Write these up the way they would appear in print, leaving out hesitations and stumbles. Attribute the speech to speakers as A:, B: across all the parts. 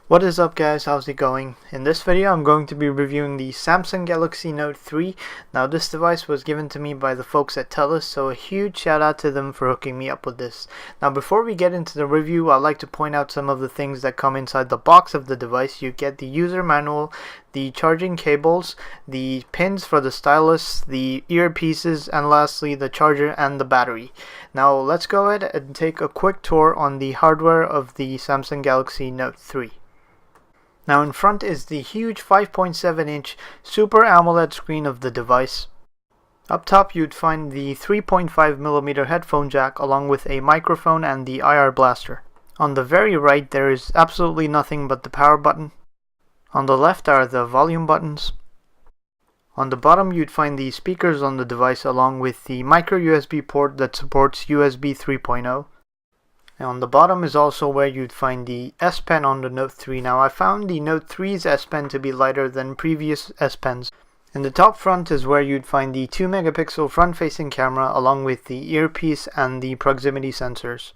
A: What is up guys, how's it going? In this video I'm going to be reviewing the Samsung Galaxy Note 3. Now this device was given to me by the folks at Telus, so a huge shout out to them for hooking me up with this. Now before we get into the review, I'd like to point out some of the things that come inside the box of the device. You get the user manual, the charging cables, the pins for the stylus, the earpieces, and lastly the charger and the battery. Now let's go ahead and take a quick tour on the hardware of the Samsung Galaxy Note 3. Now in front is the huge 5.7-inch Super AMOLED screen of the device. Up top you'd find the 3.5mm headphone jack along with a microphone and the IR blaster. On the very right there is absolutely nothing but the power button. On the left are the volume buttons. On the bottom you'd find the speakers on the device along with the micro USB port that supports USB 3.0. And on the bottom is also where you'd find the S Pen on the Note 3. Now I found the Note 3's S Pen to be lighter than previous S Pens. In the top front is where you'd find the 2-megapixel front-facing camera along with the earpiece and the proximity sensors.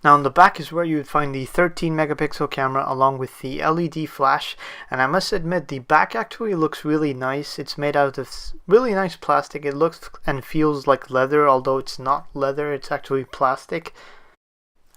A: Now on the back is where you'd find the 13-megapixel camera along with the LED flash, and I must admit the back actually looks really nice. It's made out of really nice plastic. It looks and feels like leather, although it's not leather, it's actually plastic.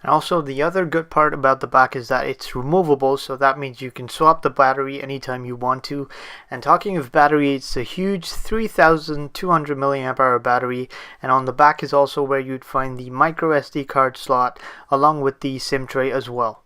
A: And also the other good part about the back is that it's removable, so that means you can swap the battery anytime you want to. And talking of battery, it's a huge 3200 mAh battery, and on the back is also where you'd find the micro SD card slot along with the SIM tray as well.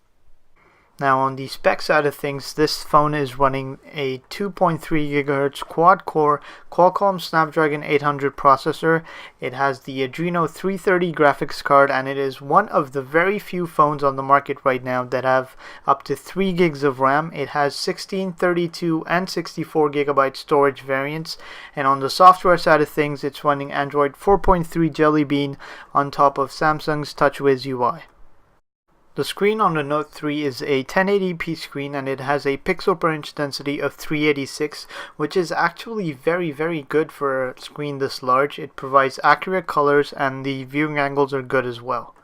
A: Now on the spec side of things, this phone is running a 2.3 GHz quad-core Qualcomm Snapdragon 800 processor. It has the Adreno 330 graphics card, and it is one of the very few phones on the market right now that have up to 3 gigs of RAM. It has 16, 32, and 64 GB storage variants, and on the software side of things, it's running Android 4.3 Jelly Bean on top of Samsung's TouchWiz UI. The screen on the Note 3 is a 1080p screen, and it has a pixel per inch density of 386, which is actually very good for a screen this large. It provides accurate colors and the viewing angles are good as well.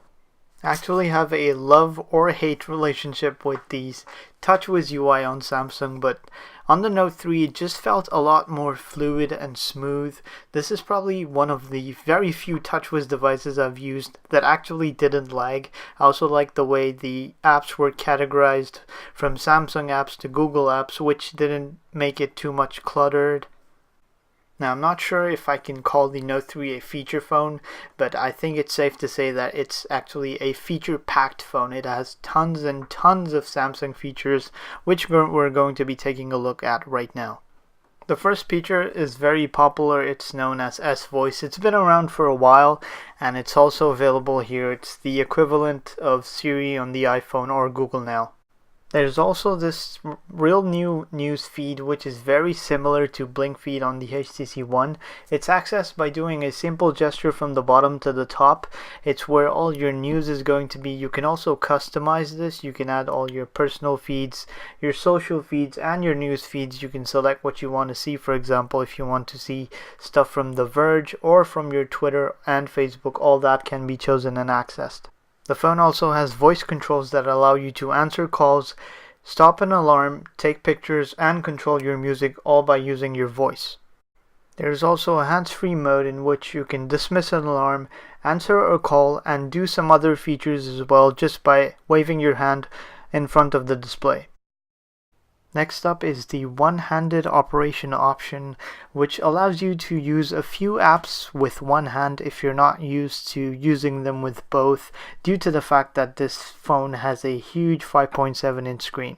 A: I actually have a love or hate relationship with these TouchWiz UI on Samsung, but on the Note 3 it just felt a lot more fluid and smooth. This is probably one of the very few TouchWiz devices I've used that actually didn't lag. I also like the way the apps were categorized from Samsung apps to Google apps, which didn't make it too much cluttered. Now I'm not sure if I can call the Note 3 a feature phone, but I think it's safe to say that it's actually a feature-packed phone. It has tons and tons of Samsung features, which we're going to be taking a look at right now. The first feature is very popular. It's known as S-Voice. It's been around for a while, and it's also available here. It's the equivalent of Siri on the iPhone or Google Now. There's also this real new news feed, which is very similar to Blink feed on the HTC One. It's accessed by doing a simple gesture from the bottom to the top. It's where all your news is going to be. You can also customize this. You can add all your personal feeds, your social feeds, and your news feeds. You can select what you want to see. For example, if you want to see stuff from The Verge or from your Twitter and Facebook, all that can be chosen and accessed. The phone also has voice controls that allow you to answer calls, stop an alarm, take pictures, and control your music all by using your voice. There is also a hands-free mode in which you can dismiss an alarm, answer a call, and do some other features as well just by waving your hand in front of the display. Next up is the one-handed operation option, which allows you to use a few apps with one hand if you're not used to using them with both, due to the fact that this phone has a huge 5.7-inch screen.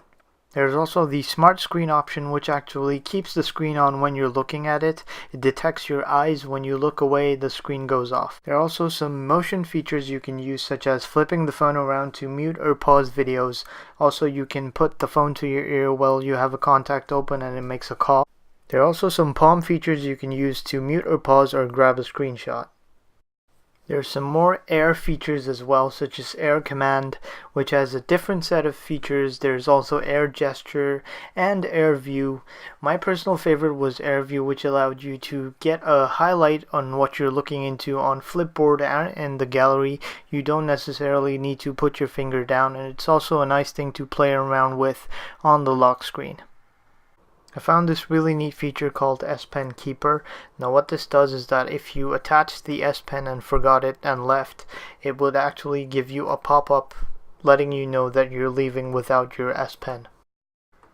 A: There's also the smart screen option, which actually keeps the screen on when you're looking at it. It detects your eyes. When you look away, the screen goes off. There are also some motion features you can use, such as flipping the phone around to mute or pause videos. Also, you can put the phone to your ear while you have a contact open and it makes a call. There are also some palm features you can use to mute or pause or grab a screenshot. There's some more air features as well, such as air command, which has a different set of features. There's also air gesture and air view. My personal favorite was air view, which allowed you to get a highlight on what you're looking into on Flipboard and in the gallery. You don't necessarily need to put your finger down, and it's also a nice thing to play around with on the lock screen. I found this really neat feature called S Pen Keeper. Now what this does is that if you attach the S Pen and forgot it and left, it would actually give you a pop-up letting you know that you're leaving without your S Pen.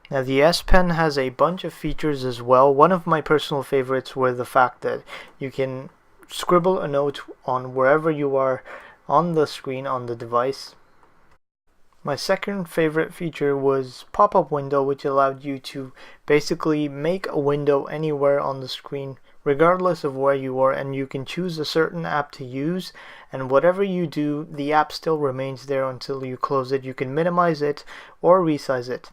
A: Now the S Pen has a bunch of features as well. One of my personal favorites were the fact that you can scribble a note on wherever you are on the screen on the device. My second favorite feature was pop-up window, which allowed you to basically make a window anywhere on the screen regardless of where you are, and you can choose a certain app to use, and whatever you do, the app still remains there until you close it. You can minimize it or resize it.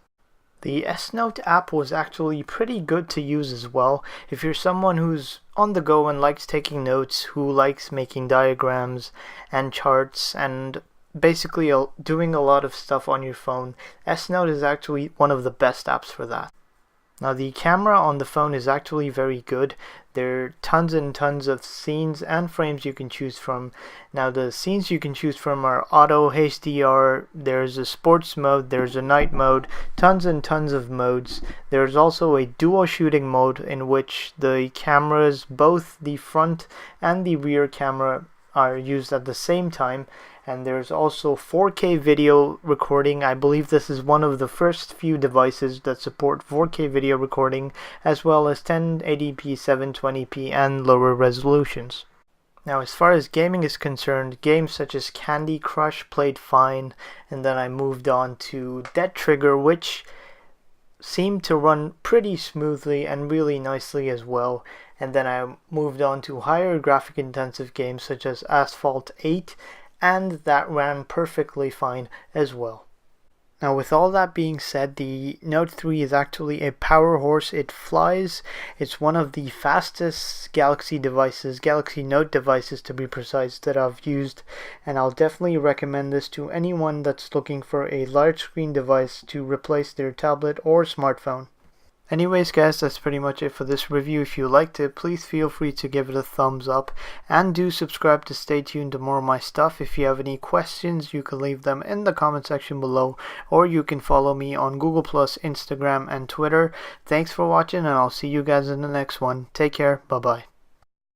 A: The S-Note app was actually pretty good to use as well. If you're someone who's on the go and likes taking notes, who likes making diagrams and charts and basically doing a lot of stuff on your phone, S-Note is actually one of the best apps for that. Now the camera on the phone is actually very good. There are tons and tons of scenes and frames you can choose from. Now the scenes you can choose from are auto, HDR, there's a sports mode, there's a night mode, tons and tons of modes. There's also a dual shooting mode in which the cameras, both the front and the rear camera, are used at the same time, and there's also 4K video recording. I believe this is one of the first few devices that support 4K video recording, as well as 1080p, 720p and lower resolutions. Now as far as gaming is concerned, games such as Candy Crush played fine, and then I moved on to Dead Trigger, which seemed to run pretty smoothly and really nicely as well. And then I moved on to higher graphic intensive games such as Asphalt 8, and that ran perfectly fine as well. Now with all that being said, the Note 3 is actually a power horse. It flies. It's one of the fastest Galaxy Note devices to be precise, that I've used, and I'll definitely recommend this to anyone that's looking for a large screen device to replace their tablet or smartphone. Anyways guys, that's pretty much it for this review. If you liked it, please feel free to give it a thumbs up, and do subscribe to stay tuned to more of my stuff. If you have any questions, you can leave them in the comment section below, or you can follow me on Google+, Instagram, and Twitter. Thanks for watching, and I'll see you guys in the next one. Take care. Bye bye.